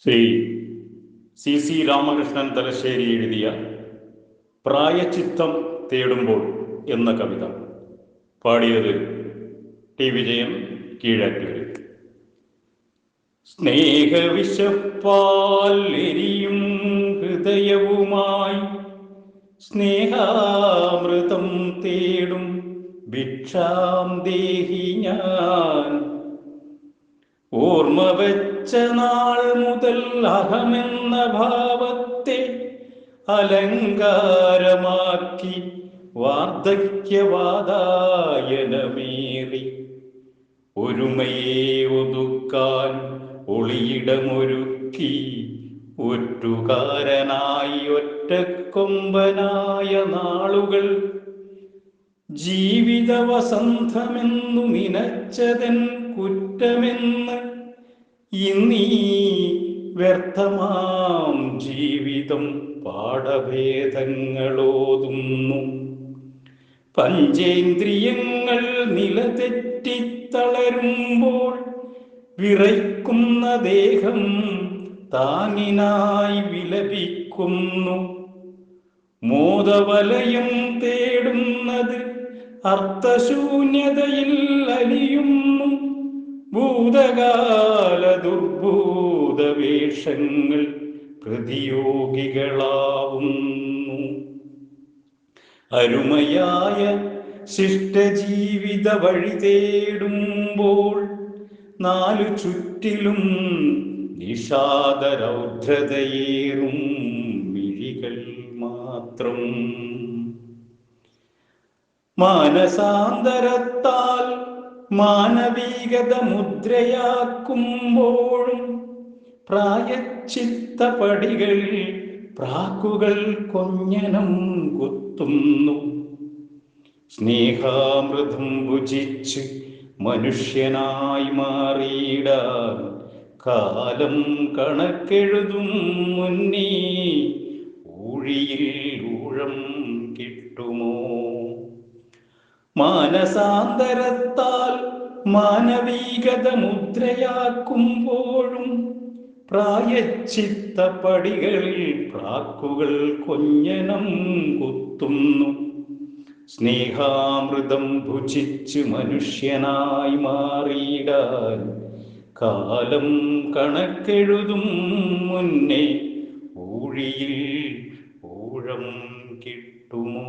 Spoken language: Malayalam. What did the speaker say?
ശ്രീ സി രാമകൃഷ്ണൻ തലശ്ശേരി എഴുതിയ പ്രായച്ചിത്തം തേടുമ്പോൾ എന്ന കവിത പാടിയത് ടി വിജയൻ കീഴാറ്റൂർ. സ്നേഹവിശപ്പാൽ എരിയും ഹൃദയവുമായി സ്നേഹാമൃതം തേടും ഭിക്ഷാം ദേഹി ഞാൻ. ഓർമ്മ വെച്ച നാൾ മുതൽ അഹമെന്ന ഭാവത്തെ അലങ്കാരമാക്കി വാർദ്ധക്യവാതായനമേറി ഒരുമയെ ഒതുക്കാൻ ഒളിയിടമൊരുക്കി ഒറ്റുകാരനായി ഒറ്റക്കൊമ്പനായ നാളുകൾ ജീവിത വസന്തമെന്നു നിനച്ചതൻ കുറ്റമെന്ന് ഇന്നീ വ്യർത്ഥമാം ജീവിതം പാഠഭേദങ്ങളോതുന്നു. പഞ്ചേന്ദ്രിയങ്ങൾ നിലതെറ്റിത്തളരുമ്പോൾ വിറയ്ക്കുന്ന ദേഹം താങ്ങിനായി വിലപിക്കുന്നു. മോദവലയം തേടുന്നത് അർത്ഥശൂന്യതയിൽ അലിയുന്നു. ഭൂതകാല ദുർഭൂതവേഷങ്ങൾ പ്രതിയോഗികളാവുന്നു. അരുമയായ ശിഷ്ടജീവിത വഴി തേടുമ്പോൾ നാലു ചുറ്റിലും നിഷാദരൗദ്രതയേറും മിഴികൾ മാത്രം. മാനസാന്തരത്താൽ മാനവികത മുദ്രയാക്കുമ്പോഴും പ്രായച്ചിത്ത പടികളിൽ പ്രാക്കുകൾ കൊഞ്ഞനം കുത്തുന്നു. സ്നേഹാമൃതം ഭുജിച്ച് മനുഷ്യനായി മാറിയിടാൻ കാലം കണക്കെഴുതും മുന്നേ ഊഴിയിൽ ഊഴം കിട്ടുമോ? മാനസാന്തരത്താൽ മാനവികത മുദ്രയാക്കുമ്പോഴും പ്രായച്ചിത്ത പടികളിൽ പ്രാക്കുകൾ കൊഞ്ഞനം കുത്തുന്നു. സ്നേഹാമൃതം ഭുജിച്ച് മനുഷ്യനായി മാറിയിടാൻ കാലം കണക്കെഴുതും മുന്നേ ഊഴിയിൽ ഊഴം കിട്ടുമോ?